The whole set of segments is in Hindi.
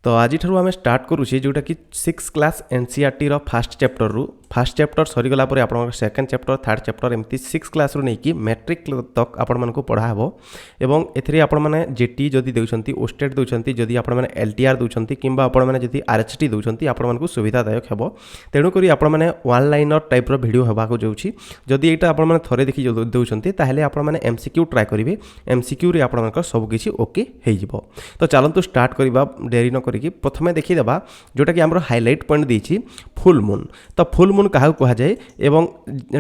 तो आज आम स्टार्ट करुचे जोटा कि 6 क्लास एनसीईआरटी फर्स्ट चैप्टर रु फर्स्ट चैप्टर सरीगला आप सेकेंड चैप्टर थर्ड चैप्टर एमती 6 क्लास रु नहीं मैट्रिक तक आपण मानक पढ़ा हेबो एवं एथिरे आपण माने जेटी जदि देउछंती ओस्टेट देउछंती जदि आपण माने एलटीआर देउछंती किंबा आपण माने जदि आरएचटी देउछंती आपण मानक सुविधादायक हेबो। तेणु करी आपण माने वन लाइनर टाइप रो वीडियो हेबा को जाउछि। जदि एटा आपण माने थरे देखि देउछंती ताहेले आपण माने एमसीक्यू ट्राई करिवे। एमसीक्यू रे आपण मानक सब किछि ओके हे जिवो। तो चलंतु स्टार्ट करिबा देरी न करिकि प्रथमे देखि देबा जोटा कि हमरो हाइलाइट पॉइंट देछि फुल मून। तो फुल मून कहा कह जाए एवं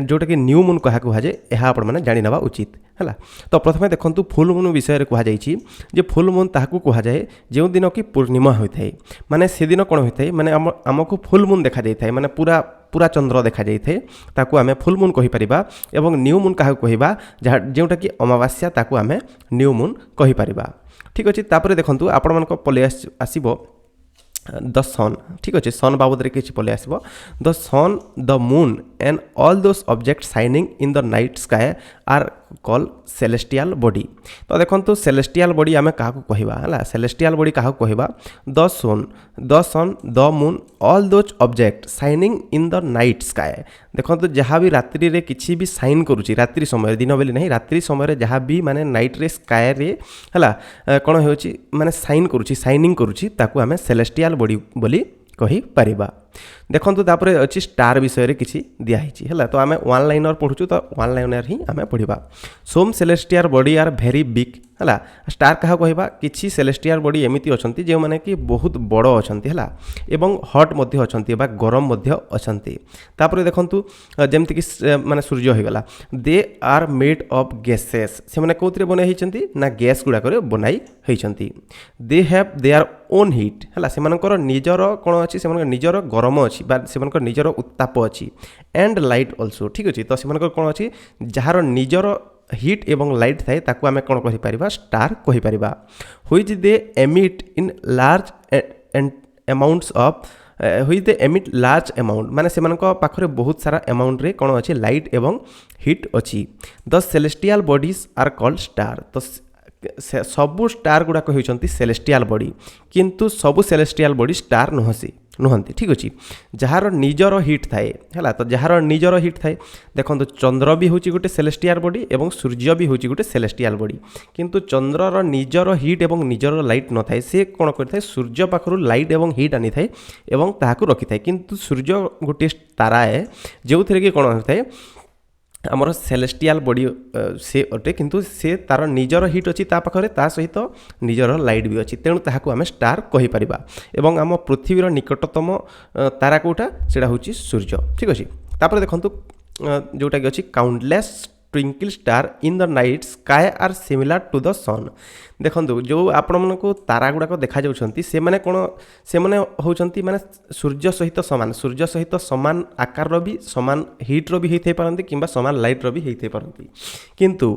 जोटा कि न्यू मून कहा कह जाए यह आपण माने जानि नेबा उचित है। तो प्रथमे देखंतु फुल मून विषय रे कह जाइछि जे फुल मून ताहाकू कह जाए जो दिन कि पूर्णिमा होता है माने से दिन कौन होता है माने आमको फुल मून देखा जाए था माने पूरा पूरा चंद्र देखा जाए थे ताकू आमे फुल मून कहि परिबा एवं न्यू मून कहा कहबा जोटा कि अमावास्या ताकू आमे न्यू मून कहि परिबा। ठीक अछि। तापरे देखंतु आपण मानको पले आसीबो द सन। ठीक अच्छे सन बाबद रे किछि पले आसीबो the sun the moon and all those object shining in the night sky are call celestial body. तो देखंतु सेलेस्टियल बॉडी आमे काहू कहबा हला सेलेस्टियल बॉडी काहू कहबा the sun the moon all those object shining in the night sky. देखंतु जहाँ भी रात्रि रे किछि भी शाइन करूछि रात्रि समय दिन बेले नहीं रात्रि समय जहाँ भी माने नाइट रे स्काई रे हला कोन होछि माने शाइन करूछि शाइनिंग करूछि ताकू आमे सेलेस्टियल बॉडी बोली कहि परिबा। देखंतु तापरे अछि स्टार विषय रे किछि दिया हिछि हला। तो आमे वन लाइनर पढुछु तो वन लाइनर ही आमे पढिबा। Some celestial body are very big हला। स्टार कहा कहबा किछि सेलेस्टियल बॉडी एमिति अछंती जे माने कि बहुत बड़ अछंती हला एवं हॉट मध्ये अछंती बा गरम मध्ये अछंती। तापरे देखंतु जेमति कि माने सूर्य हो गला they are made of gases से माने कोतरे बनै हिचंती ना गैस गुडा करे बनाई हिचंती। They have their own heat हला से मानकर निजर कोन अछि से मानकर निजर गरम अछि बा से मानकर निजर उत्ताप अछि एंड लाइट आल्सो। ठीक अछि। तो से मानकर कोन अछि जहार निजर हीट एवं लाइट थाए ताकू आमे कोन कहि परिबा स्टार कहि परिबा। Which they emit in large amounts of which they emit large amount माने से मानक पाखरे बहुत सारा अमाउंट रे कोन अछि लाइट एवं हीट अछि। The celestial bodies are called star. तो सबु स्टार गुडा होइचंती सेलेस्टियल बॉडी किंतु सबु सेलेस्टियल बॉडी स्टार नुहंती। ठीक अछि। जहार निजर हीट थाए हला तो जहार निजर हीट थाए देखंतु चंद्र भी होची गोटे सेलेस्टियल बॉडी एवं सूर्य भी होची गोटे सेलेस्टियल बॉडी किंतु चंद्रर निजर हीट एवं निजर लाइट न थाए से कोन करथाय सूर्य पाखरु लाइट एवं हीट आनी थाए एवं ताहाकु रखि थाए किंतु सूर्य गोटे तारा है जोथिरे कि कोन होथाय आमर सेलेस्टियल बॉडी से अटे किंतु से तार निजर हीट अच्छी ता पाखरे ता सहित निजर लाइट भी अच्छी तेणु ताहाकू आमे स्टार कहि परिबा। एवं आम पृथ्वीर निकटतम तारा कोटा सेटा होची सूर्य। ठीक अछि। तापर देखंतु जोटा कि अछि countless twinkle star in the night sky are similar to the sun. देखंतु जो आपण मानको तारा गुडा को देखा जाउछंती से माने कोन से माने होउछंती माने सूर्य सहित समान आकार रो भी समान हीट रो भी हेथे पारंती किंबा समान लाइट रो भी हेथे पारंती किंतु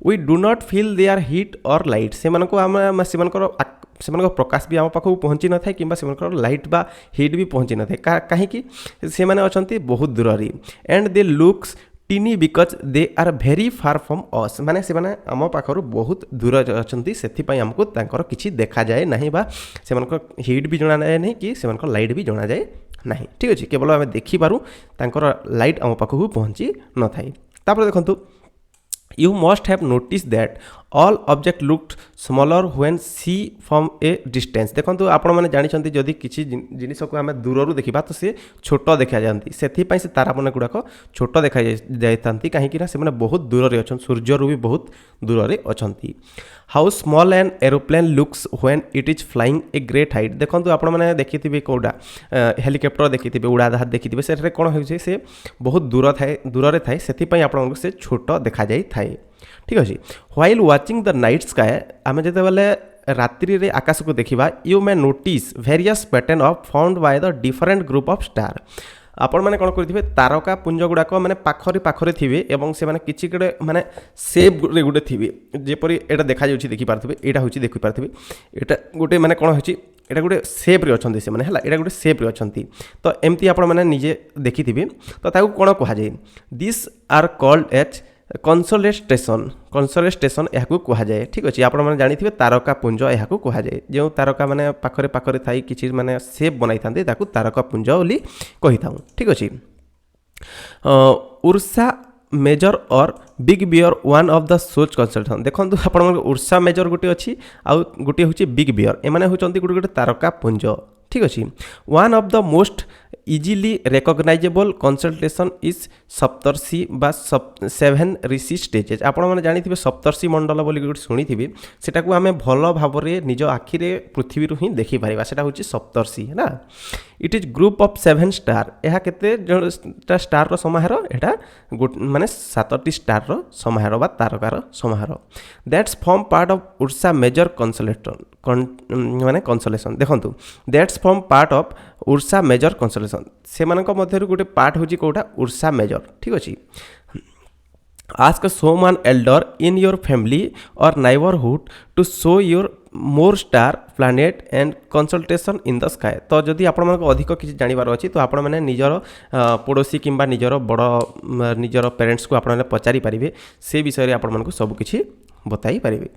we do not feel their heat और लाइट से मानको हम से मानको प्रकाश भी आम पाखु पहुँची न थाए किंबा से लाइट बा हीट भी पहुँची न थाए काहेकि से माने अछंती बहुत दूर रे and they looks tiny because they are very far from us माने से माने आम पाखरु बहुत दूर अछंती सेथि पई हमको तांकर किछि देखा जाए नहीं बा से मानकर हीट भी जणा जाए नहीं कि से मानकर लाइट भी जणा जाए नहीं। ठीक अछि। केवल आमे देखि पारू तांकर लाइट आम पाखु पहुँची न थाए। तापर देखंतु You must have noticed that all object looked smaller when see from a distance। देखंतु आपण माने जानि छंती जदि किछि जिनिस को आमे दूररु देखिबा तो से छोटो देखा जानती सेथि पई से तारा मन गुडा को छोटो देखा जायतांती काहे कि ना से माने बहुत दूर रे अछन सूर्य रु भी बहुत दूर रे अछंती। How small an aeroplane looks when it is flying a great height. देखंतु आपण माने देखिथिबे कोडा हेलिकॉप्टर देखिथिबे उड़ाजाहाज देखिथिबे सेरे कोन होय से बहुत दूर रे थाए सेथि पई आपण से छोटो देखा जाय थाए। ठीक अछि। While watching the night sky आमे जते बेले रात्रि रे आकाश को देखिबा you may notice various pattern of found by the different group of star. आपण माने कोन करथिबे तारका पुंज गुडा को माने पाखरे थिबे एवं से माने किछि गडे माने शेप रे गुडे थिबे जेपरि एटा देखा जाउछि देखि पारथिबे एटा होछि देखि पारथिबे एटा गुटे माने कोन होछि एटा गुटे शेप रे अछंती से माने हला एटा गुटे शेप रे अछंती। तो एम्ति आपण माने निजे देखिथिबे तो ताकू कोन कहा जाय दिस आर कॉल्ड एज कनसोलेस्टेशन यहाँ कहुए ठीक अच्छे आपण मैंने जानी तारका पुंज यहाँ कहुए जो तारका मैंने पाखरे पाखरे थी किसी माने सेप बनाई था तारका पुंज बोली कही था ठीक अच्छे उर्सा मेजर और big bear one of the such consultation देखो आप उर्सा मेजर गोटे अच्छी आउ गोटे हूँ बिग बियर एम होती गोटे गोटे तारका पुंज ठीक अच्छे one of the most easily recognisable consultation is Saptarshi बा 7 ऋषि स्टेजेस आपण मैंने जानी सप्तर्षि मंडल बोली गोटे शुणी थी सेटा को आम भल भाव निज आखिरे पृथ्वी हिं देखिपर से हूँ सप्तर्षि है ना it is group of 7 star यह केते स्टार समाहार यहाँ माने 7टी स्टार समाहार बा तारकार समाहार that's form part of Ursa Major constellation माने कंसलेशन देखो that's form part of Ursa Major constellation से मध्य गोटे पार्ट हूँ कौटा उर्सा मेजर ठीक अच्छे ask someone elder in your family or neighborhood to show your more star planet and consultation in the sky तो जदि आपण मन अधिक किसी जानिबार अछि तो आपण माने निजर पड़ोसी किंबा निजर बड़ निजर पेरेंट्स को आपण माने पचारि परिबे से विषय रे आपण मन को सब किछि बताई परिबे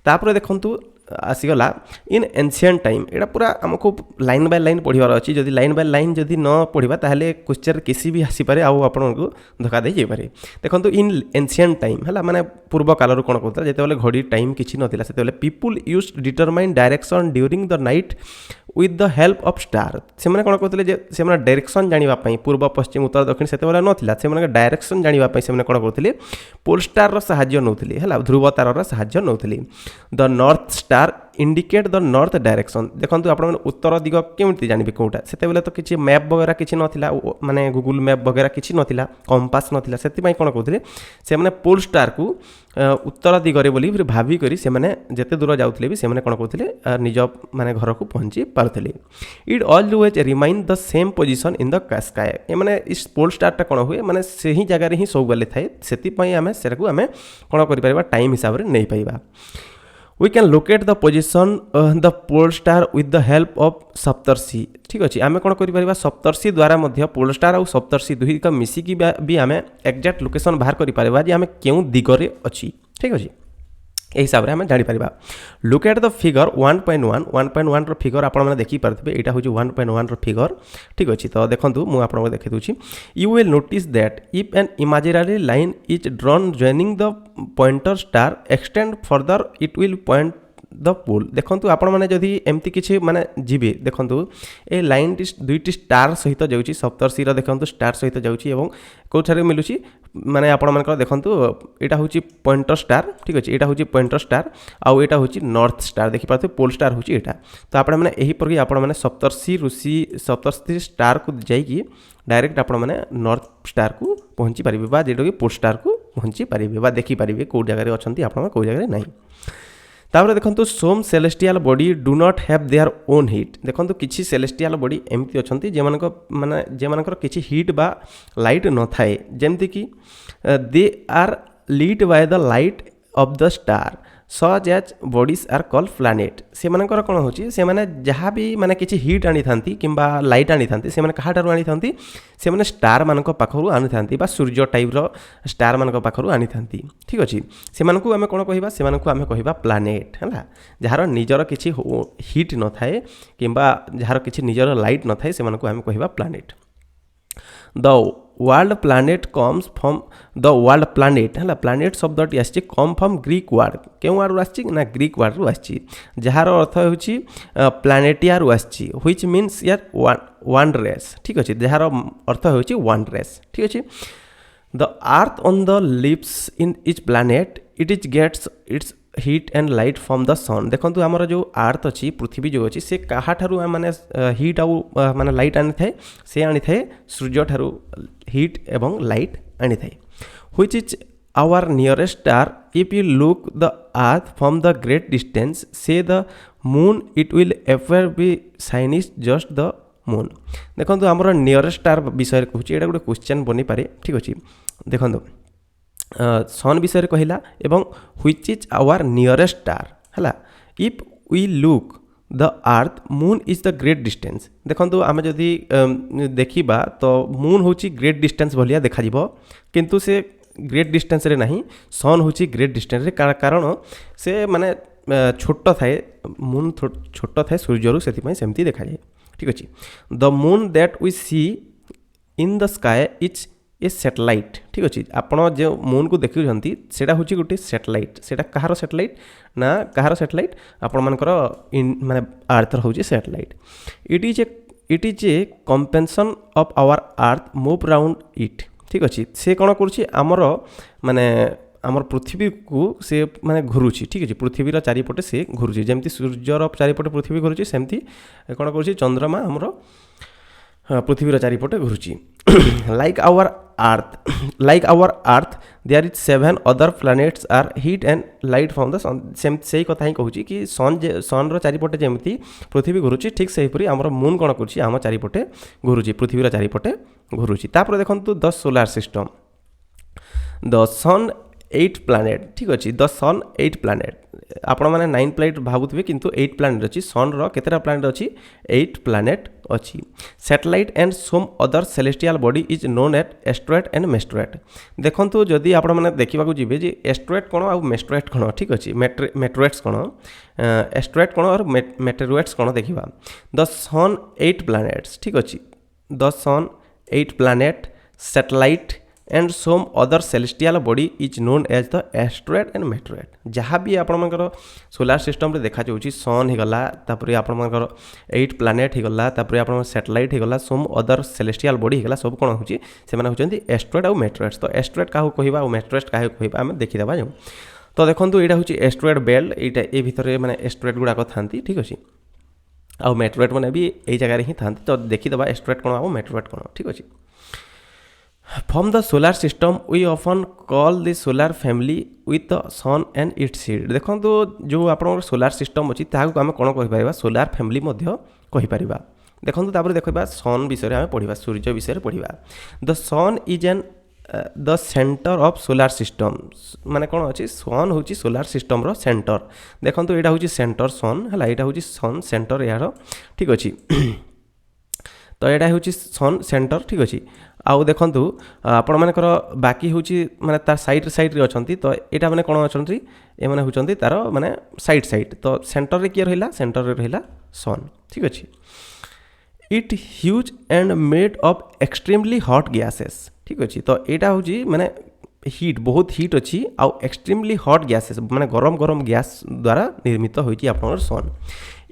तापर देखंतु आसीगला इन एनशिएंट टाइम एटा पूरा आमको लाइन बाय लाइन पढ़िबार अछि जदि लाइन बाय लाइन जदि न पढ़िबा ताहले क्वेश्चन किसी भी आसी पारे आउ आपण को धोखा दे जाय पारे देखंतु इन एनशिएंट टाइम हला माने पूर्व काल रो कोन कहता जेते बेले घड़ी टाइम किछि नथिला सेते बेले people use determine direction during the night with the help of star से माने कोन कहतले जे से माने डायरेक्शन जानिबा पई पूर्व पश्चिम उत्तर दक्षिण सेते बेले नथिला से माने डायरेक्शन जानिबा पई से माने कोन करथले पोल स्टार रो सहाय्य नउथले हला ध्रुव तार रो सहाय्य नउथले the north star indicate the north direction देखो आप उत्तर दिग केमती जानवे कौटा से तो किसी मैप वगैरह किसी नाला माने गूगल मैप वगैरह किसी नाला कंपास नाला से कौन कहते से मैंने पोल स्टार को उत्तर दिगरे बोली भाविक से मैंने जिते दूर जाऊे भी से कौन कहते निज माने घर को पहुँची पार्थे it always remain the same position in the sky मैंने इस पोल स्टार कौन हुए मैंने से ही जगार ही सब बेले थाए से आम से आम कौन कर टाइम हिसाब से नहीं पाइबा we can locate the position the pole star with the help of सप्तर्षि ठीक अच्छे आम कौन कर सप्तर्षि द्वारा पोल स्टार और सप्तर्षि दुई का मिसिकी भी आम एक्जाक्ट लोकेशन बाहर कर आम क्यों दिगरे अच्छी ठीक अच्छे यही हिसाब से आम जापर look at the figure 1.1 figure आप देखिपारे यहाँ हूँ 1.1 फिगर ठीक अच्छे तो देखो मुझे देखी दूसरी you will notice that if an imaginary line is drawn joining the pointer star extend further it will point the pole देखो आपण मैंने जदि एमती किसी माने जीवे देखो ए लाइन दुईटी स्टार सहित जाऊँगी सप्तर्षिर देखो स्टार सहित जाऊँगी कौठारे मिलूँ माने आपण मानकर देखो यहाँ हूँ पॉइंटर स्टार ठीक अच्छे यहाँ हूँ पॉइंटर स्टार आउ यहाँ हूँ नॉर्थ स्टार देखिपारे पोल स्टार हूँ यहाँ तो आपण मैंने यहीपर आपण मैंने सप्तर्षि स्टार को जाइए डायरेक्ट आपण मैंने नॉर्थ स्टार को पहुँची पारे जेटा कि पोल स्टार को पहुँची पारे देखिपारे कौ जगह अच्छा आप कौ जगह ना तापर देखो some celestial body do not have their own heat देखो किसी सेलेस्टियल बॉडी एमती अच्छा माने जेमानकर किसी हीट बा लाइट न थाए जेमती कि they are lead by the light of the star such as bodies are called planet से मानकर कौन होची से माने जहाँ भी माने किसी हीट आनी थांती किंबा लाइट आनी थांती से माने कहा ठारू आनी थांती से माने स्टार मानक पाखरु आनी थांती बा सूर्य टाइप रो स्टार मानक पाखरु आनी थांती ठीक अछि से मानकु आमे कोन कहिबा से मानकु आमे कहिबा प्लैनेट हला जहार निजर किछि हीट न थाए किंबा जहार किछि निजर लाइट न थाए से मानकु आमे कहिबा planet the world planet comes from the world planet है प्लैनेट शब्द टी आसी कम फ्रॉम ग्रीक वर्ड क्यों वर्ड आसी ना ग्रीक वर्ड रु आसी जार अर्थ होची प्लैनेटिया रु आसी व्हिच मीन्स यार वन रेस ठीक अच्छे जार अर्थ होची वन रेस ठीक अच्छे the earth on the lives in each planet it is gets its heat and light from the sun देखो आमर जो अर्थ अच्छी पृथ्वी जो अच्छी से क्या ठारू माने हीट आउ माने लाइट आनी थाए से आनी थाए सूर्य ठारू हीट एवं लाइट आनी थाए which is our nearest star if you look the earth from the great distance से the moon it will ever be shinish just the moon देखो आमर नियरेस्ट स्टार विषय कहूँ ये गोटे क्वेश्चन बनी पारे ठीक अच्छे देखो सन विषय कहला एवं which is our nearest star है if we look the earth moon is the great distance देखो आम जदि देखा तो मून हूँ ग्रेट डिस्टेंस भलिया देखा किंतु से ग्रेट डिस्टेंस रे नहीं सन हूँ ग्रेट डिस्टेंस रे कारण से माने छोट थाए मून छोट थाए सूर्यरू से सेमती देखा जाए ठीक अच्छे the moon that we see in the sky is a satellite ठीक अच्छे आपण जो मून को देखुं सेटा हूँ गोटे सैटेलाइट सेटा कहार सैटेलाइट ना कहार सैटेलाइट आपण मानकर माने आर्थर हूँ satellite it is a companion of our earth move round it ठीक अच्छे से कौन कर माने आमर पृथ्वी को से माने घुरुची ठीक है पृथ्वीर चारिपटे से घुरुची जमती सूर्यर चारिपटे पृथ्वी घुरुची सेमती कौन कर चंद्रमा आमर पृथ्वीर चारिपटे घुरुची like our earth there is 7 other planets are heat and light from the sun से कथा ही कहूँ कि सन चारिपटे जमती पृथ्वी घुरुची ठीक से हीपरी आमर मून कौन कर चारिपटे घुरुची पृथ्वीर चारिपटे घुरुची तापर देखो the solar system the sun 8 planet ठीक अच्छे द सन 8 प्लैनेट आपण मैंने 9 प्लैनेट भावुवे किंतु 8 प्लैनेट अच्छी सन केतेटा प्लैनेट अच्छी 8 प्लैनेट अच्छी satellite and some other celestial body is known at asteroid and meteoroid देखो जदि आपण मैंने देखा जी जे एस्ट्रॉइड कौन आ मेस्ट्रॉइड कौन ठीक अच्छे मेट्रोइड्स कौन एस्ट्रॉइड कौन और मेटेरोइड्स कौन देखा द सन 8 प्लैनेट्स ठीक अच्छे the sun 8 planet satellite and some other celestial body is known as the asteroid and meteoroid जहाँ भी आपंकर सोलार सिस्टम रे देखा जाऊँगी सन होगला तापर आपंकर 8 प्लैनेट होगला तापर आप सैटेलाइट होगला सोम अदर सेलेस्टियल बॉडी होगला सब कौन होची से होती एस्ट्रॉइड और मेट्रोइड्स तो एस्ट्रॉइड क्या कहवा और मेट्रोइड क्या कहवा आम देखीदा जो तो देखो यहाँ हूँ एस्ट्रॉइड बेल्ट यहाँ ये भितर मैंने एस्ट्रॉइड गुड़ाक था ठीक अच्छे आउ मेट्रोइड मैंने भी यही जगह ही था तो देखीदा एस्ट्रॉइड कौन और मेट्रोइड कौन ठीक अच्छे From the solar system, we often call the solar family with the sun and its seed. देखो तो जो आप सोलार सिस्टम अच्छी ताकू आम कौन कहीपर सोलार फैमिली कहीपर देखो तापर देखा सन विषय आम पढ़ा सूर्य विषय पढ़ा the sun is in the centre of solar system माने कौन अच्छी सन हूँ सोलार सिस्टम रो सेंटर देखो तो यहाँ हूँ सेंटर सन है यहाँ हूँ सन सेंटर यार ठीक अच्छे तो यहाँ हूँ सन सेंटर ठीक अच्छे आउ देखु आपण मानकर बाकी हूँ माने तार साइड अच्छा तो यहाँ मैंने कौन अच्छा ये मैंने होती तार माने साइड तो सेंटर रे किए रहा सेंटर रे रहा सन ठीक अच्छे it huge and made of extremely hot gases ठीक अच्छे तो यहाँ हूँ माने हीट बहुत हीट अच्छी आउ एक्सट्रीमली हॉट गैसेस माने गरम गरम गैस द्वारा निर्मित होती आपनर sun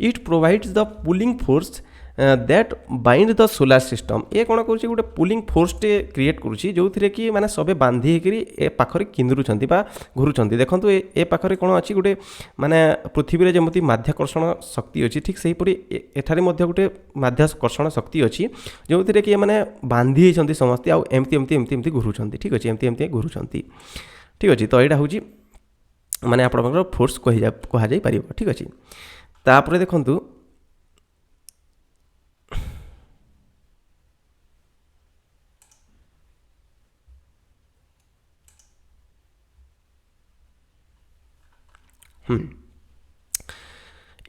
it provides the pulling force that bind the solar system ये कौन कर गोटे पुलिंग फोर्सटे क्रिएट करुँची जो थी कि माने सबे बांधी ए पाखरे किंदुरुंट घुरुंट देखो ए पाखरे कौन अच्छी गोटे माने पृथ्वी जमी माध्याकर्षण शक्ति अच्छी ठीक से एठारे गोटे माध्याकर्षण शक्ति अच्छी जो थी कि माने बांधी होती समस्ते आमती घुरुंट ठीक अच्छे एमती घुरुंट ठीक अच्छे तो यहाँ हूँ माने आप फोर्स कह ठीक अच्छे तापर देखूँ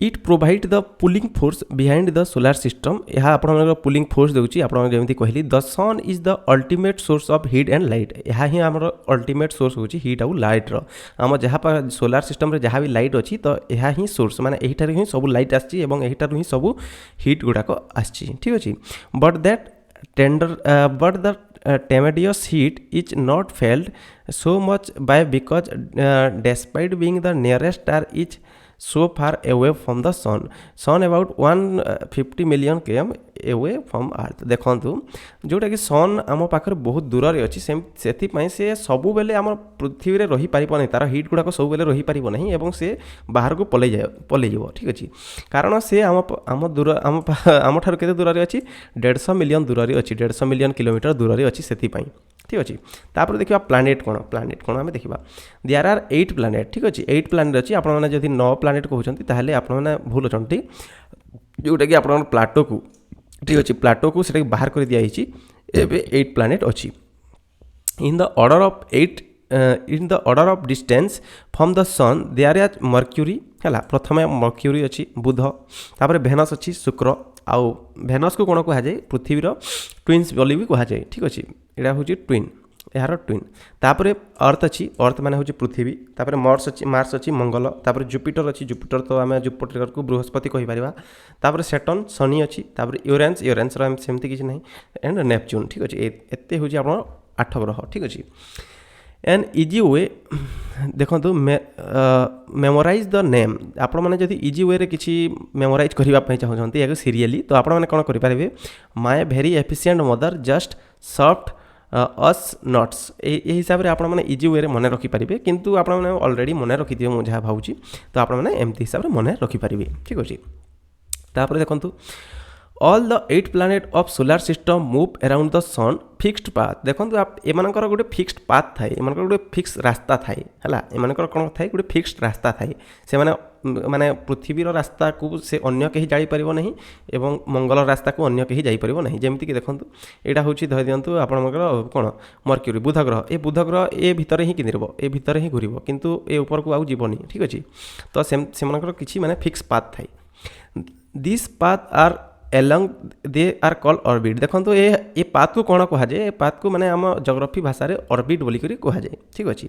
it provide the pulling force behind the solar system यह आप पुलिंग फोर्स दूसरी आपमती कहली the sun is the ultimate source of heat and light यह ही आम अल्टीमेट सोर्स हूँ हीट आउ लाइट्र आम जहाँ सोलार सिस्टम रे जहाँ भी लाइट अच्छी तो यह ही सोर्स माने यहीठार ही सब लाइट आसटार ही सब हीट गुड़ाक आसी ठीक अच्छे but the tremendous heat is not felt so much by because despite being the nearest star is so far away from the sun about 150 million km away from earth देखंतु जोटा कि सन आम पाखर बहुत दूर रे अछि सेथिपाई से सबु बेले आम पृथ्वी रे रही पारिबो नहीं तार हीट गुडाक सब बेले रही पारिबो नहीं एवं से बाहर को पलै जाय ठीक अछि कारण से आम दूर आम ठार केते दूर रे अछि 150 मिलियन दूर रे अछि 150 मिलियन किलोमीटर दूर रे अछि सेथिपाई ठीक अच्छे तापर देखा प्लानेट कौन आम देखा देयर आर 8 प्लानेट ठीक अच्छे 8 प्लानेट अच्छी आपने जब 9 प्लानेट कहते ताहले आपने भूल अच्छा जोटा कि आप प्लाटो को ठीक अच्छे प्लाटो को से बाहर कर दिखाई 8 प्लानेट अच्छी in the order of distance from the sun there are Mercury है प्रथम मर्क्यूरी अच्छी बुध तापर भेनस अच्छी शुक्र आउ भेनस को कौन कहुए पृथ्वीर ट्विन्स बोली भी कहुए ठीक अच्छे यहाँ हूँ ट्विन यार ट्विन तापर अर्थ अच्छी अर्थ माने हूँ पृथ्वी तापर मार्स अच्छी मंगल तापर जुपिटर अच्छी जुपिटर तो आम जुपिटर को बृहस्पति कहीपर तापर सेटर्न शनि अच्छी तापर यूरेन्स सेमती किसी ना एंड नेपच्यून ठीक अच्छे एत हूँ आप 8 ग्रह ठीक अच्छे एंड इजी वे देखो मेमोराइज द नेम आपण मैंने जब इजी वे रे किसी मेमोराइज करने चाहते या सीरियली तो आपण मैंने कौन करेंगे my very efficient mother just soft us nuts ये हिसाब से आपण मैंने इजी वे मन रखिपारे किंतु आपण मैंने ऑलरेडी मन रखिथे मुझे जहाँ भावुँ तो आपण मैंने एमती हिसाब से मन रखिपारे ठीक अच्छे तापर देखो all the 8 planet of solar system move around the sun fixed path देखो आप एमनकर गोटे फिक्स्ड पाथ थाए एमनकर गोटे फिक्स रास्ता थाए है एमनकर कौन थाए गोटे फिक्स्ड रास्ता थाए से माने पृथ्वीर रास्ता को से अन्य कहीं जापर नहीं एवं मंगल रास्ता को अन्य कहीं जापर नहीं जमीक देखो यहाँ हूँ धरी दिंतु आपंकर कौन मर्क्यूरी बुध ग्रह ए भितर ही किनिब ए भितर ही घूर किंतु ए ऊपर को आउ जीवनी ठीक अच्छे तो से किसी माने फिक्स पाथ थाए this path are along they are call orbit देखो तो ये पाथ को कौन कहुए पाथ को माने आम जोग्राफी भाषा में ऑर्बिट बोलिक कहुए ठीक अच्छे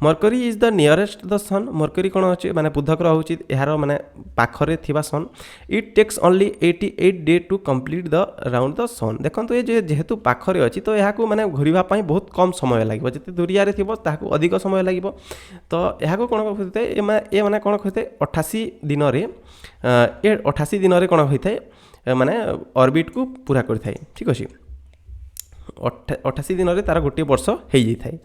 Mercury is the nearest the sun Mercury कौन अच्छे माने बुध ग्रह हूँ यार माने पाखरे थिबा sun it takes only 88 day to complete the round the sun देखो तो ये जेहेतु पाखरे अच्छी तो यहाँ माने घूरवाई बहुत कम समय लगे जिते दूरिया थो अधिक समय लगे तो यहाँ कौन कहते ये मैंने कौन कहते 88 दिन ये 88 दिन कौन होता है माने ऑर्बिट को पूरा करता है ठीक अच्छे 88 दिन तार गोटे वर्ष हो जाए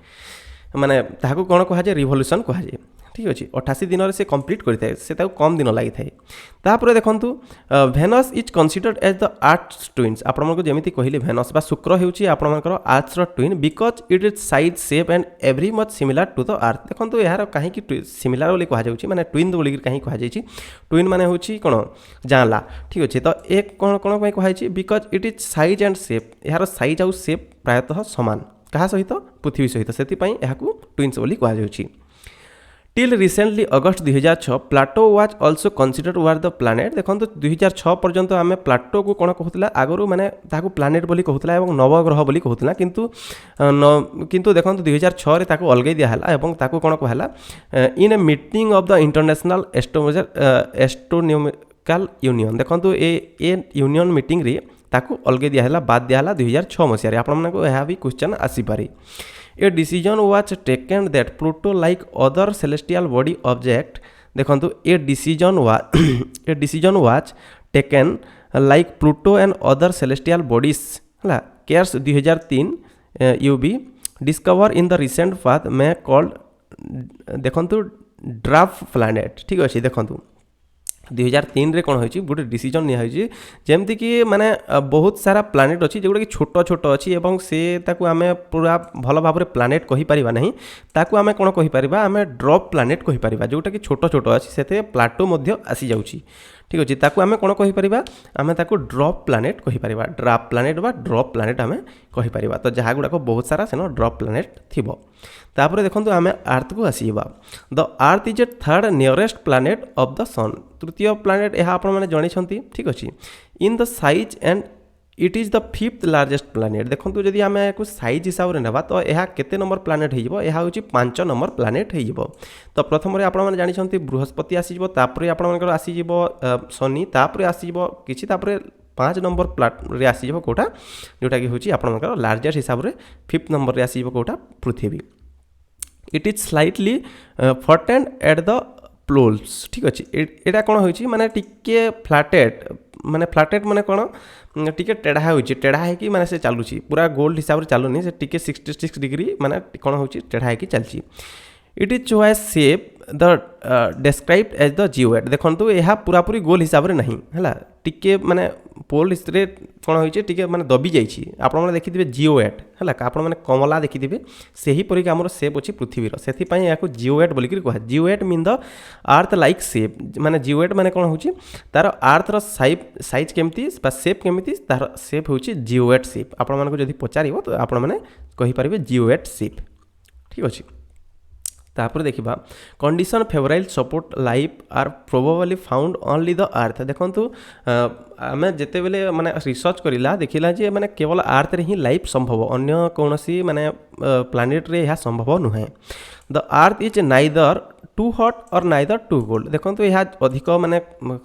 माने ताको कौन कहुए रिवोल्यूशन कहुए ठीक अच्छे 88 दिन से कंप्लीट करता है से कम दिन लगी थाए तापर देखो Venus is considered as the earth's twins आपको जमी कहले भेनस बा शुक्र होउची आपणकर earth's twin because it is size shape and every much similar to the earth देखो यार कहीं सिमिलर बोली कहुच्छी माने ट्विन बोली कहीं कहुई ट्विन माने होची कौन जाला ठीक अच्छे तो एक कौन कौन कहुई because it is size and shape यार साइज आउ सेप प्रायतः सामान क्या सहित पृथ्वी सहित से ट्विन्स बोली कहुच्छी till recently August 2006 Pluto was also considered were the planet देखो 2006 पर्यंत आम प्लाटो को कौन कहूला आगु मैंने प्लानेट बोली कहूला और नवग्रह बोली कहूला किंतु देखो 2006 रे ताको अलगै दियाला और ताको कौन कहला in a meeting of the International Astronomical Union देखो ए यूनियन मीटिंग रे ताको अलगै दियाला बाद दियाला 2006 मसीह आपको यह भी क्वेश्चन आसीपारे a decision was taken that Pluto like other celestial body object देखो a decision was taken like Pluto and other celestial bodies है केयर्स 2003 you be discover in the recent path में कॉल्ड देखो ड्राफ प्लानेट ठीक अच्छे देखो 2003 रे कौन होइछि गोटे डिसीजन निया होइछि जेमति कि माने बहुत सारा प्लानेट अच्छी जोटा कि छोट छोट अच्छी एवं से ताकू आमे पूरा भल भाव में प्लानेट कहि परिबा नहीं ताकू आमे कोन कहि परिबा आमे ड्रॉप प्लानेट कहि परिबा जोटा कि छोट छोट अच्छी सेते प्लाटो मध्य आसी जाउछि ठीक अच्छे ताकू आमे कोन कहि परिबा आमे ताकू ड्रॉप प्लानेट कहि परिबा ड्रॉप प्लानेट बा ड्रॉप प्लानेट आमे कहि परिबा तो जहाँ गुड़ाक बहुत सारा सेनो ड्रॉप प्लानेट थिबो तापर देखो आम आर्थ को आसीबा the earth is a third nearest planet of the sun तृतीय प्लानेट यह आप जानी ठीक अच्छे in the size and it is the fifth largest planet देखो जदि आम या साइज हिसाब से ना तो यह केते नंबर प्लानेट हो यह हूँ 5 नंबर प्लानेट हो तो प्रथम आपने जानी बृहस्पति आसीज आपर आसीज शनि तापर आसीज कि 5 नंबर प्लाट आसीज कौटा जोटा कि हूँ आपर लार्जेस्ट हिसाब से 5th नंबर रे आसीज कौटा पृथ्वी it is slightly flattened at the poles ठीक अच्छे यहाँ कौन हो माने टिके फ्लाटेड माने कौन टिके टेढ़ा हो टेढ़ा है माने से चलुची पूरा गोल्ड हिसाब से चलुनी से टिके 66 डिग्री माने कौन हो टेढ़ा है चलची it is choice shape the described as the geoid देखो यह पूरा पूरी गोल हिसाब से नहीं है टिके माने पोल हिस्ट्री कौन हो टिके माने दबी जाइए आपने देखिए जिओएट है आपण मैंने कमला देखिए से ही परिक आमर सेप अच्छी पृथ्वीर से या जिओएट बोलिक कह जिओएट मीन द आर्थ लाइक सेप माने जिओएट माने कौन हो तार आर्थर साइज केमती सेप केमती तार सेप हूँ जिओएट सेप आपण जब पचार तो आपण मैंने कहींपारे जिओएट सेप ठीक अच्छे तापर देखा condition favourable support life are probably found only the earth देखु आम जिते बेले माने रिसर्च करा देखला जे माने केवल अर्थ रे ही लाइफ संभव अन्य कौन सी माने प्लानेट रे यह संभव नुहे the earth is neither too hot और नाइदर टू कोल्ड देखो यह अधिक माने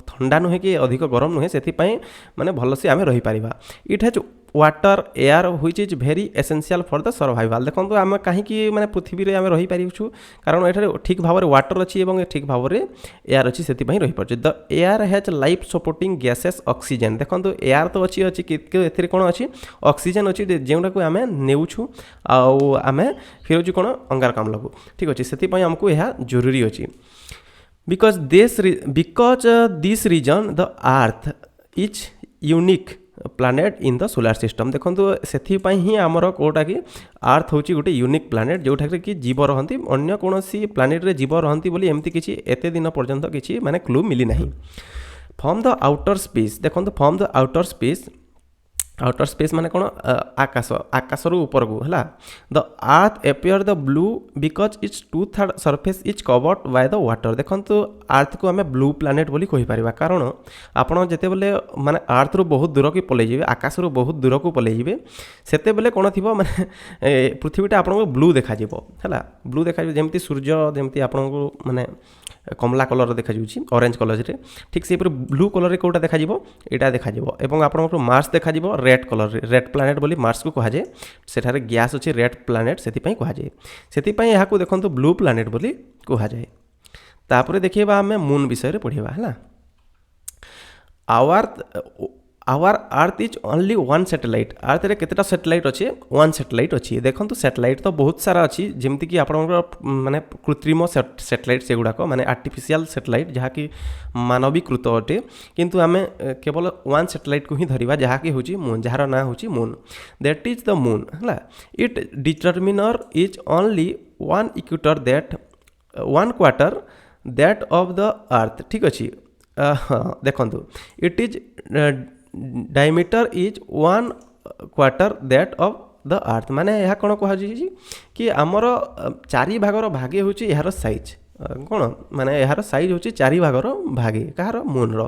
ठंडा नुहे कि अधिक गरम नुहे से माने भल से आम रही Paribas it has water air which is very essential for the survival देखो आम कहीं माने पृथ्वी रे आम रही पारिछु कारण एठारे ठीक भाव में वाटर अच्छी और ठीक भाव में एयर अच्छी से रही पार्छ the air has life supporting gases oxygen देखो एयर तो अच्छी अच्छी ए कौन अच्छी ऑक्सीजन अच्छी जोटा आम नेउछु आम फिर कौन अंगारकाम्ल को ठीक अच्छे से आमको यह जरूरी अच्छी because this reason the earth is unique planet in the solar system देखो से ही आमर कोटा कि अर्थ हूँ गोटे यूनिक प्लानेट जोटा कि जीव रहती अन्य कौन सी प्लानेट रे जीव रहती बोली एमती किसी एते दिन पर्यंत किसी माने क्लू मिली नहीं फ्रॉम द आउटर स्पेस देखो फ्रॉम द आउटर स्पेस माने कौन आकाश आकाश रु ऊपर को है the earth appear the blue because it's 2/3 surface is covered by the water देखो अर्थ को आम ब्लू प्लानेट बोली कहि परिबा कारण आपण जेते बेले माने अर्थ रु बहुत दूर की पलै जिवे आकाश रु बहुत दूर को पलै जिवे सेते बेले कोन थिबो माने पृथ्वीटा आपनको ब्लू देखा जिवो हैला ब्लू देखा जिवो जेमति सूर्य जेमति आपनको माने कमला कलर देखा जाउछि ऑरेंज कलर रे ठीक से ब्लू कलर रे कोटा देखा जिवो एटा देखा जिवो एवं आपनको मार्स देखा जिवो रेड कलर रे रेड प्लानेट बोली मार्स को कहा जाए सेठारे गैस अछि रेड प्लानेट सेति पई कहा जाए सेति पई यहा को देखंतु ब्लू प्लानेट बोली कहा जाए तापरे देखिबा हमें मून विषय रे पढिबा हला our earth is only one satellite earth रे केतेटा सैटेलाइट अच्छे वन सैटेलाइट अच्छी देखो सैटेलाइट तो बहुत सारा अच्छी जमती कि आपंकर माने कृत्रिम सैटेलाइट से गुड़ाक माने आर्टिफिशियल सैटेलाइट जहाँकि मानवीकृत अटे किंतु आम केवल वन सैटेलाइट को ही धरिबा जहाँकि होची मून जार ना होची moon that is the moon है it determiner is only one equator that one quarter that of the earth ठीक अच्छे देखो it is diameter is 1 quarter that of the earth माने यह कौन कह कि आमर 4 भागर भागे हूँ यार साइज कौन माने यार साइज हूँ 4 भागर भागे कहार मून रो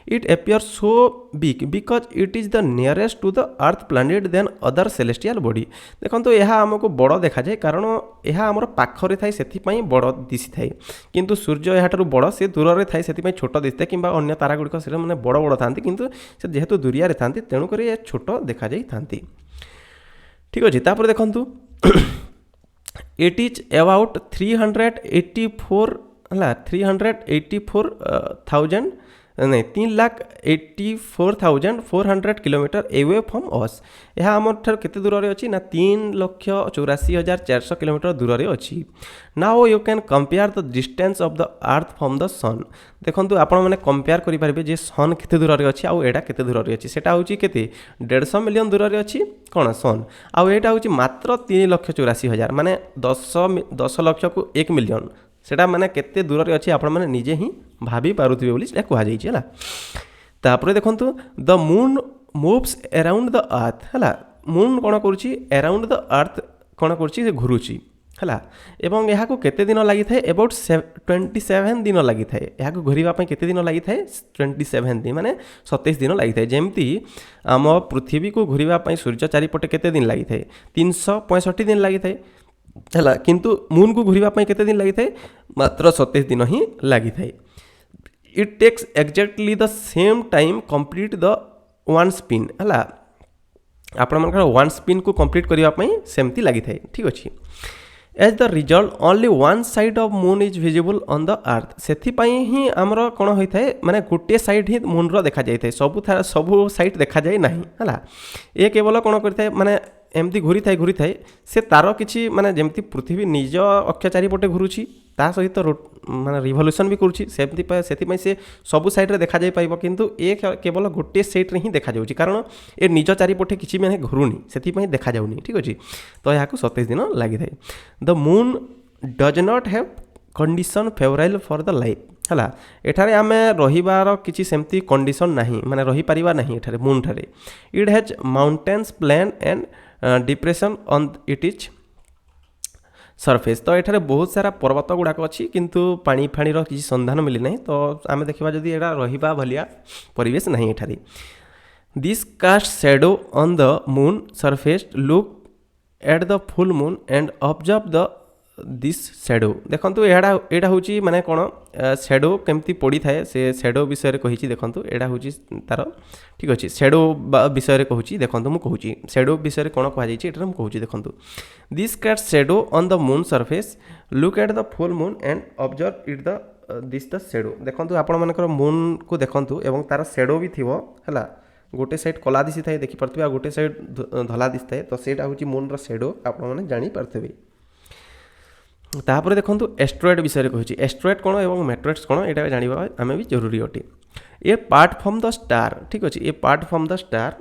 it appear so big because it is the nearest to the earth planet than other celestial body देखो यह आमको बड़ देखा जाए कारण यह आमर पाखरे थाए से बड़ दिशी थाए किंतु सूर्य यहाँ बड़ से दूर में थाए से छोट दिशा कि अन्य तारा गुड़िक से मैंने बड़ बड़ था किंतु से जेहेतु दुरिया था तेणुक छोट देखा जाई थांती ठीक अच्छे तापर देखु इट इज अबाउट 384,000 नहीं 3,84,400 किलोमीटर एवे फ्रॉम अस यह आम केते दूर रे अच्छी ना 3,84,400 किलोमीटर दूर रे अच्छी now you can compare the distance of the earth from the sun देखो आपण मैंने कंपेयर करेंगे जे सन केते दूर रे अच्छी आउ एटा केते दूर रे अच्छी सेटा होची केते 150 मिलियन दूर रे अच्छी कौन सन आउ एटा होची मात्र 3,84,000 माने 10 लाख को 1 मिलियन सेटा माने केते दूर रे अच्छी आपण माने निजे ही भाभी पारुथिबे बोली सेटा कहा जाई छला तापरे देखंतु the moon moves around the अर्थ हला मून कोन करूची अराउंड द अर्थ कोन करूची से घुरुची हला एवं यहाँ को केते दिन लगी थाए अबाउट 27 दिन लगी थाए यहाँ को घुरीबा पई केते दिन लगी थाए 27 दिन माने 27 दिन लगी थाए जेमती आम पृथ्वी को घुरीबा पई सूर्य चारिपटे केते दिन लगी थाए 365 दिन लगी थाए चला किंतु मून को घुरीबा पई केते दिन लगी थाए मात्र 27 दिन ही लगी थाए it takes exactly the same time complete the one spin हला आपण मनकर वन स्पिन को कंप्लीट करिबा पई सेमती लगी थाए ठीक अछि as the result only one side of moon is visible on the earth से ही आमर कौन होता है माने गोटे साइड ही मून रो देखा जाए सबू साइड देखा जाए ना है ये केवल कौन करता माने एमती घूरी थाए से तार किसी माने जमती पृथ्वी निज अक्ष चारिपटे घुरुची ता सहित माने रिवोल्यूशन भी करुँची से सबू साइड्रे देखा जाए पाइब किंतु ए केवल गोटे साइड्रे ही देखा जाउची कारण ए निज चारिपटे किसी माने घुरुनी से देखा जाउनी ठीक अच्छे तो यहाँ 27 दिन लगी थाए the moon does not have condition favourable for the life है एठारे आम रहिबार किसी सेमती कंडीशन नहीं माने रही पारिबा नहीं एठारे मून ठारे it has mountains plain and depression on it is surface तो एठारे बहुत सारा पर्वत गुड़ाक अच्छी किंतु पानी फाणीर किसी सन्धान मिली ना तो आम देखा जदि एटा रहिबा भलिया परिवेश नहीं एठारे this cast shadow on the moon surface look at the full moon and observe the this shadow देखंतु एटा होची माने कोन शैडो केमती पड़ी थाए से शैडो विषय रे कहिची देखंतु एटा होची तार ठीक अछि शैडो विषय रे कहूची देखंतु मु कहूची शैडो विषय रे कोन कहा जाईची एटा मु कहूची देखंतु this cast shadow on the moon surface look at the full moon and observe it the this the shadow देखंतु आपण मानकर मून को देखंतु एवं तार शैडो भी थिवो हला गोटे साइड कला दिसी थाए देखि परथबे आ गोटे साइड धला दिस थाए तो सेटा होची मून रो शैडो आपण माने जानि परथबे तापर देखंतु एस्ट्रॉयड विषय कहूँ एस्ट्रॉयड कौन और मेट्रॉइड्स कौन यहाँ जानवा आम भी जरूरी अटे apart from the star ठीक अच्छे apart from the star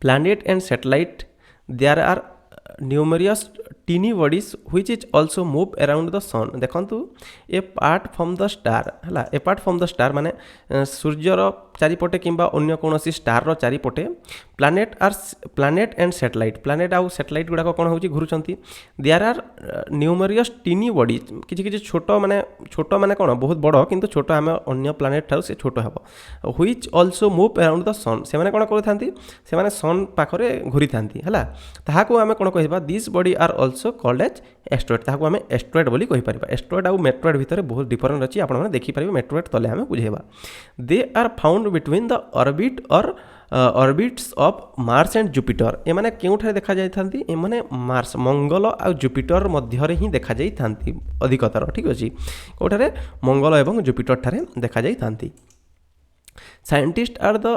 planet and satellite there are numerous tiny bodies which is also move around the sun देखंतु apart from the star है apart from the star माने सूर्यर चारिपटे किंबा अन्य कौनसी स्टार चारिपटे प्लैनेट एंड सैटेलाइट प्लैनेट आउ सैटेलाइट गुड़ाक कौन होची घुरुचंती there are numerous tiny bodies किछि छोट माने कौन बहुत बड़ किंतु छोट आम अन्य प्लैनेट ठाउ से छोट हेबो which also move around the sun से माने कौन करथांती से माने सन पाखरे घुरी थांती हला ताहाको आमे कौन कहबा this body are also called as asteroid ताहाको आमे एस्ट्रॉयड बोली कहि परिबा एस्ट्रॉयड आउ मेट्रॉयड भितर बहुत डिफरेंस अछि आपण माने देखि परिबे मेट्रॉयड तले आमे बुझेबा they are found between the orbit और orbits of Mars and Jupiter ए माने केउठारे देखा जाई थांती ए माने मार्स मंगल आ जुपिटर मध्य रे ही देखा जाई थांती अधिकतर ठीक अछि कोठारे मंगल एवं जुपिटर ठारे देखा जाई थांती scientist are the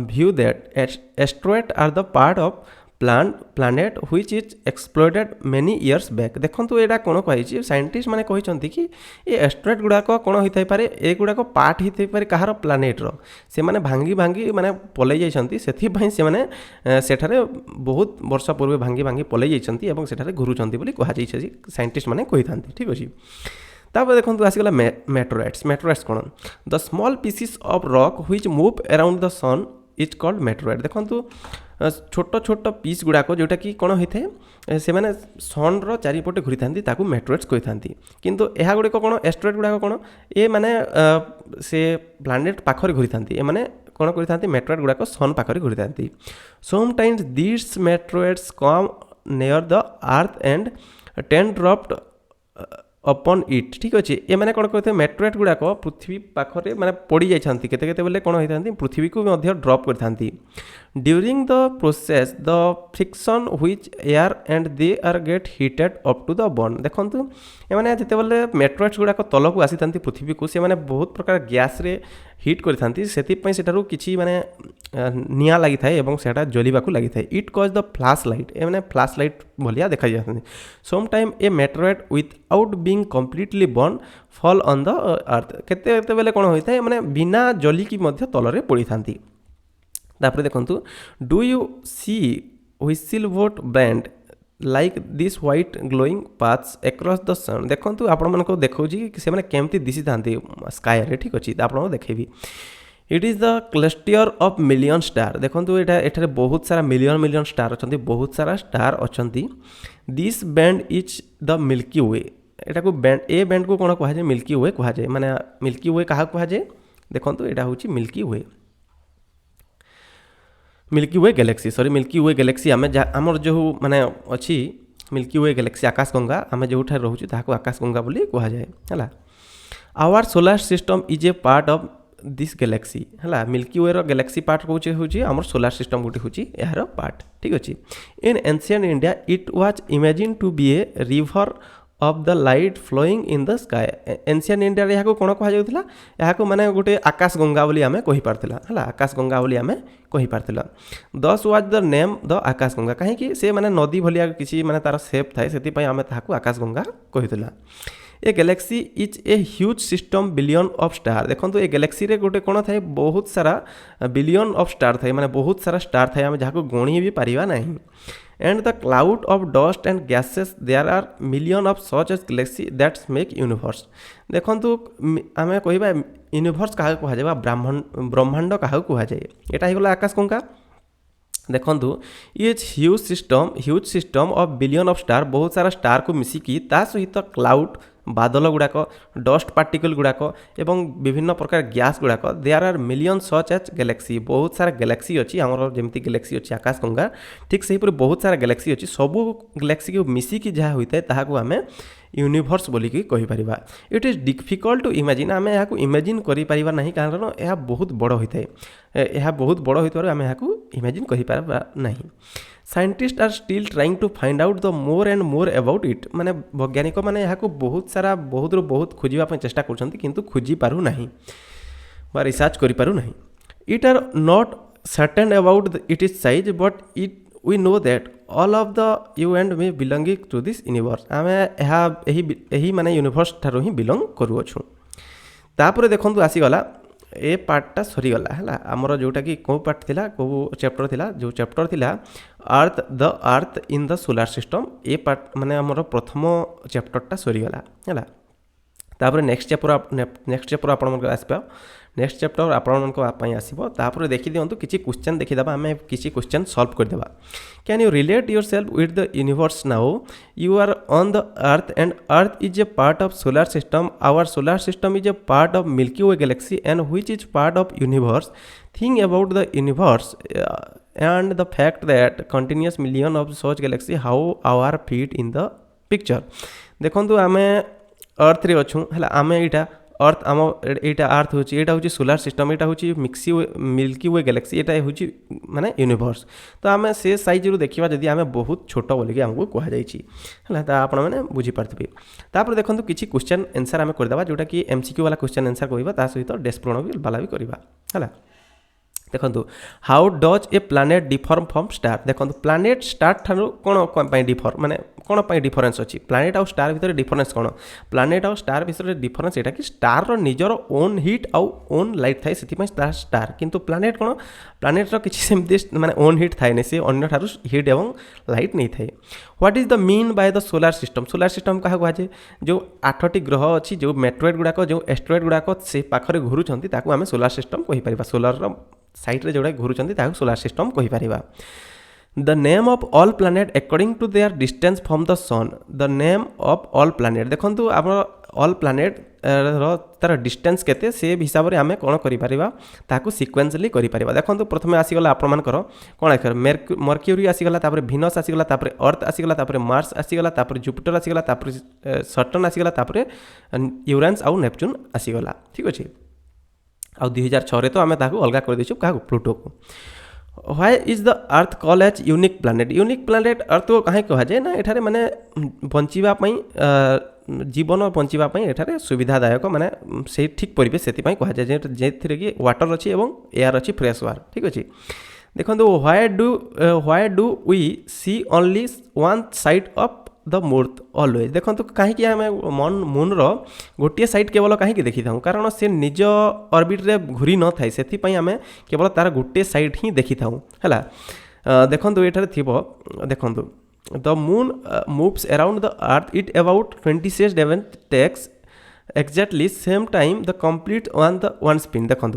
view that asteroid are the part of planet which is exploded many years back देखंतु एटा कोन कहिछि साइंटिस्ट माने कहिसंती कि ए एस्ट्रॉयड गुडाक कोन होइथाय पारे ए गुडाक पार्ट हिथाय पारे कहार प्लैनेट रो से माने भांगी माने पलै जाइसंती सेथि पई से माने सेठारे बहुत वर्ष पूर्व भांगी पलै जाइसंती एवं सेठारे घुरुचंती बोली कहा जाइछि साइंटिस्ट माने कहिथांती ठीक अछि तापर देखंतु आसीगला मेट्रोइड्स कोन the small pieces of rock which move around the sun is called meteoroid देखंतु छोट छोट पीस गुड़ाक जोटा कि कौन होता है से मैंने सन चारिपटे घूरी था मेट्रोइड्स कही था किंतु यह गुड़िक कौन एस्ट्रॉयड गुड़ाक कौन ये माने से प्लैनेट पाखरे घूरी था मैंने कौन करते मेट्रोइड गुड़ाक सन पाखरे घूरी था sometimes this meteoroids come near the earth and then dropped upon it ठीक अच्छे ये मैंने कौन करते मेट्रोइड गुड़ाक पृथ्वी पाखरे माने पड़ी जाइछंती केते केते बेले कौन होइथांती पृथ्वी को मध्य ड्रॉप करथांती during the process the friction which air and they are get heated up to the burn देखंतु ए माने जेते बेले मेट्रोइड्स गुड़ाक तलक आसीथांती पृथ्वी को से माने बहुत प्रकार गैस रे हिट करथांती सेति पई सेटारु किछि माने निया लागि थाए एवं सेटा जलिबाकू लागि थाए it cause the flash light ए माने फ्लैश लाइट भलिया देखा जाथांती some time a meteoroid without being completely burn fall on the earth केते केते बेले कोन होइथाय माने बिना जली की मध्य तलरे पड़ी थांती तापर देखंतु do you see whistle vote band like this white glowing paths across the sun देखंतु आपण मन को देखौजी कि से माने केमती दिसी थांती स्काई रे ठीक अछि आपण को देखेबी it is the cluster of million star देखंतु एटा एठारे बहुत सारा मिलियन स्टार अछंती बहुत सारा स्टार अछंती this band is the Milky Way एटा को बैंड ए बैंड को कोन कहा जाय मिल्की वे कहा जाय माने मिल्की वे कहा कहा जाय देखंतु एटा होची मिल्की वे गैलेक्सी आम आमर जो माने अच्छी मिल्की वे गैलेक्सी आकाश गंगा आम जो रोचु ताको आकाश गंगा बोली कहा जाए है our solar system is a part of this galaxy है मिल्की वे रो गैलेक्सी पार्ट कौच हूँ आमर सोलार सिस्टम गोटे हूँ यार पार्ट ठीक अच्छे in ancient India it was imagine to be a river of the light flowing in the sky ancient India रे याको कोन कहा जाउथला याको माने गोटे आकाश गंगा बोली आमे कहि पारथिला हला आकाश गंगा बोली आमे कहि पारथिला दस वाज द नेम द आकाश गंगा काहे कि से माने नदी भलिया किछि माने तार शेप थाए सेति पई आमे ताहाको आकाश गंगा कहितला a galaxy is a huge system billion of star देखंतु ए गैलेक्सी रे गोटे कोन थाए बहुत सारा बिलियन ऑफ स्टार थाए माने बहुत सारा स्टार थाए आमे जाको गणी भी पारिबा नाही and the cloud of dust and gases there are million of such as galaxy that make universe देखंतु आमे कहिबा यूनिवर्स काहा कहा जाय ब्रह्मांड काहा कहा जाय एटा हिगला आकाश गंगा देखु ये huge system of billion of star बहुत सारा स्टार को मिसिकी ता सहित क्लाउड बादल गुड़ाक डस्ट पार्टिकल गुड़ाक एवं विभिन्न प्रकार गैस गुड़ाक there are million such as galaxy बहुत सारा गैलेक्सी अच्छी आमर जमी गैलेक्सी अच्छी आकाश गंगा ठीक से बहुत सारा गैलेक्सी अच्छी सबू गैलेक्सी को मिसिकी जहाँ होता है ताकू आम यूनिवर्स बोलिकी कहीपर it is difficult to imagine आम यहाँ इमेजिन करें कारण यह बहुत बड़ होता है यह बहुत बड़ होता आम यहाँ इमेजिन कहीपर ना scientist are still trying to find out the more and more about it माने वैज्ञानिक मैंने यहाँ बहुत सारा बहुत बहुत खोजापी चेष्टा कर खोजी पारु नहीं बा रिसर्च करि पारु नहीं it are not certain about it is size but it we know that all of the you and me belonging to this universe आम यही माने यूनिवर्स ठार ही बिलोंग करुअछुं तापर देखंतु आसीगला ए पार्टा सरीगला है आमर जोटा कि कौ पार्ट थिला कौ चैप्टर थिला जो चैप्टर थिला earth in the solar system a part माने आमर प्रथम चैप्टरटा सरीगला है तापर नेक्स्ट चैप्टर आपण आसपा नेक्स्ट चैप्टर आपण आसो तापर देखी दिंतु किसी क्वेश्चन देखीदा आम किसी क्वेश्चन सॉल्व करदेबा can you relate yourself with the universe now you are on the earth and earth is a part of solar system our solar system is a part of Milky Way galaxy and which is part of universe think about the universe and the fact that continuous million of such galaxy how our fit in the picture देखो आम अर्थ रे अच्छू है आम यहाँ अर्थ आम यहाँ अर्थ हूँ सोलार सिस्टम यहाँ हूँ मिल्की वे गैलेक्सी यहाँ हूँ माने यूनिवर्स तो आम से साइज रू देखा जदि आम बहुत छोट बोलिकी आमको कहुई आपण मैंने बुझीपारे तापर देखो किसी क्वेश्चन आंसर आम करदे जोटा कि एमसीक्यू वाला क्वेश्चन आंसर करवा सहित डेस्प्रोन वाला भी करवा है देखो how does a planet differ from star देखो प्लानेट स्टार ठार कौन डिफर माने कौन डिफरेन्स अच्छी प्लानेट आउ स्टार भितर डिफरेन्स कौन प्लानेट आउ स्टार भितर डिफरेन्स यहाँ कि स्टार निजर ओन हिट आउ ओन लाइट थाए से स्टार किंतु प्लानेट कौन प्लानेट किसी सेमती माने ओन हिट थाए से अन्य ठार हिट एवं लाइट नहीं थाए what is the mean by the solar system क्या कहुए जो 8टी ग्रह अच्छी जो मेट्रोइड गुड़ाक जो एस्ट्रोइड गुड़ाक से पाखे घूरुंट आम सोलार सिस्टम कहीपर सोलार साइट रे जोड़ा घूरुंट सोलार सिस्टम कहीपर the name of all planet according to their distance from the sun the name of all planet देखो आम ऑल प्लानेट तार डिस्टेंस केते से हिसाब से आम कौन कर सिक्वेन्सली कर देखो प्रथम आसीगला आपर कौन आखिर मर्क्यूरी आसीगला भिनस आसीगला अर्थ आसीगला मार्स आसीगला जुपिटर आसीगला सटर्न आसीगला यूरेनस आउ नेपच्यून आसीगला ठीक अच्छे आ 2006 तो आम अलग कर देचु क्या प्लूटो को why is the earth call as unique planet earth को कहीं कहुए ना एठारे माने बंचापी जीवन बंचापी एठारे सुविधादायक माने से ठीक परिवेश से कहुए जे कि वाटर अच्छी और एयर अच्छी फ्रेश वार ठीक अच्छे देखो why do we see only one side of the मूर्थ ऑलवेज देखो कहीं आम मून रोटे साइड केवल कहीं देखी था कारण से निज ऑर्बिट रे घूरी न थाए से आम केवल तार गोटे साइड ही देखी था है देखो ये थी देखो the moon moves around the earth it about 26 takes exactly same time the complete one spin देखो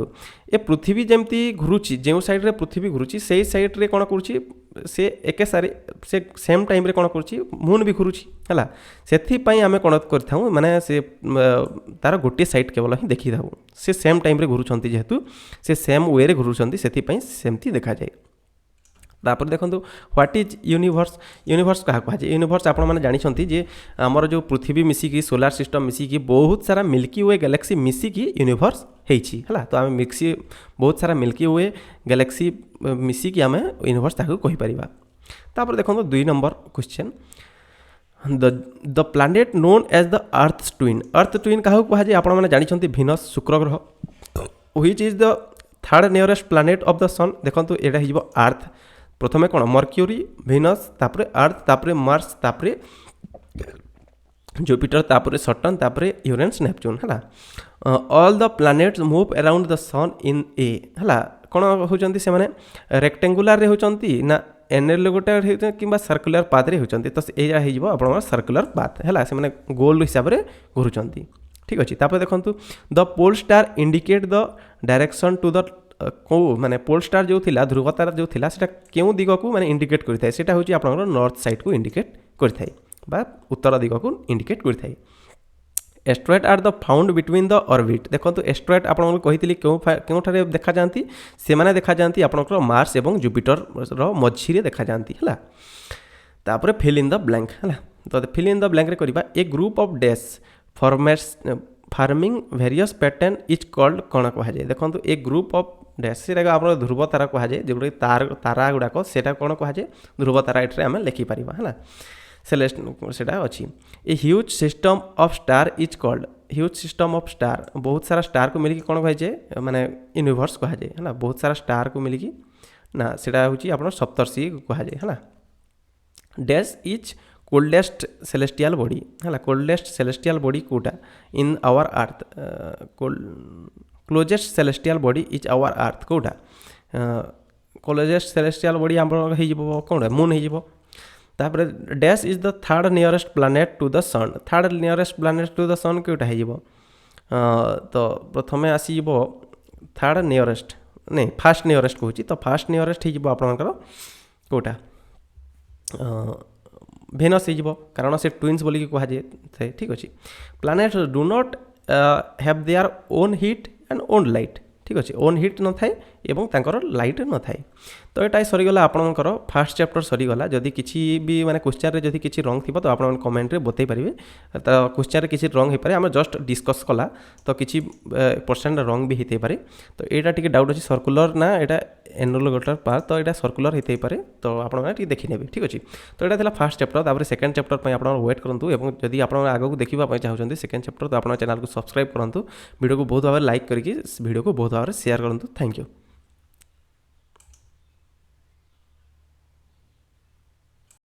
ये पृथ्वी जमती घुरुची जो साइड रे पृथ्वी घुरुची से साइड रे कौन करुची से एक सारी से सेम टाइम रे कौन करुची मून भी घुरुची है से आम कौन कर माने से तार गोटे साइड केवल ही देखी था से सेम टाइम रे घुरुचंती जेहेतु से सेम वे रे घुरुचंती से सेमती देखा जाए तापर देखो व्हाट इज यूनिवर्स क्या कहुए यूनिवर्स आप जानते जे आमर जो पृथ्वी मिसिकी सोलार सिस्टम मिसिकी बहुत सारा मिल्की वे गैलेक्सी मिसिकी यूनिवर्स है तो आम मिक्सी बहुत सारा मिल्की वे गैलेक्सी मिसिकी आम यूनिवर्स ताकू कहीपर तापर देखो 2 number question the planet known as the earth twin क्या कहुए आप जानते भिनस शुक्र ग्रह which is the third nearest planet of the sun देखो यहाँ हो अर्थ प्रथमे कौन मर्क्यूरी भिनस तापरे अर्थ तापरे मार्स तापरे जुपिटर तापरे सटर्न तापरे यूरेनस नेपच्यून है all the planets move around the sun in a है कौन होचंती से माने रेक्टेंगुलर रे होचंती ना एनएल गोटे कि सर्कुलर पाथ रे होचंती तो यह आप सर्कुलर पाथ है से माने गोल हिसाब से घुरुचंती ठीक अच्छे तापर देखो the pole star indicate the direction to the को माने पोल स्टार जो थिला ध्रुव तारा जो थिला सेटा केउ दिग को माने इंडिकेट करथाय सेटा होची आपनकर नॉर्थ साइड को इंडिकेट करथाय बा उत्तर दिग को इंडिकेट करथाय। Asteroid are the found between the orbit देखो एस्ट्रॉइड आपन कही केउठारे देखा जाती से माने देखा जाती आपनकर मार्स एवं जुपिटर रो मझिरे देखा जाती हला। तापर फिल इन द ब्लैंक हला तो फिल इन द ब्लैंक रे करबा a group of dash formats forming various pattern is called कौन कह जाए देखो ए ग्रुप ऑफ डैश से आप ध्रुव तारा कह जाए जो तारा गुड़ाक से कौन कह जाए ध्रुव तारा ये आम लिखिपर है सेलेस्ट सेटा अच्छी ए huge system of star is called huge system of star बहुत सारा स्टार को मिलकी कौन कह जाए माने यूनिवर्स कह जाए है बहुत सारा स्टार को मिलकी ना सेटा हूँ आप सप्तर्षि कह जाए है dash is coldest celestial body है कोल्डेस्ट सेलेस्टियल बॉडी कोटा in our earth closest celestial body is our earth कोटा क्लोजेस्ट सेलेस्टियल बॉडी आम कौन मून हो तापर dash is the third nearest planet to the sun third nearest planet to the sun कोटा हो तो प्रथम आसो थर्ड नियरेस्ट नहीं फास्ट नियरेस्ट कहूँ तो फास्ट नियरेस्ट हो आपंकर कोटा भेनस हो कारण से ट्विन्स बोलिकी कह जाए ठीक अच्छे planet do not have their own hit and own light ठीक अच्छे ओन हिट न थाए एवं तांकर लाइट न थाए तो यहाँ सरीगला आपणकर फास्ट चैप्टर सरीगला जदि किसी भी माने क्वेश्चन रे जदि किसी रंग थी तो आप कमेंट रे बतई पारे तो क्वेश्चन रे किसी रंग हो पारे आम जस्ट डिस्कस कला तो किसी परसेंट रंग भी होते पारे तो यहाँ टी डाउट अच्छी सर्कुलर ना यहाँ एनोलगेटर पार तो यहाँ सर्कुलर होते पारे तो आप देखने ठीक अच्छे तो यहाँ फास्ट चैप्टर तापर सेकेंड चैप्टर पर आप वेट करूँ और जदि आप आगे देखा चाहते सेकेंड चैप्टर तो आप चैनल को सब्सक्राइब करूँ वीडियो को बहुत भाव लाइक करके वीडियो को बहुत भाव शेयर करूँ थैंक यू।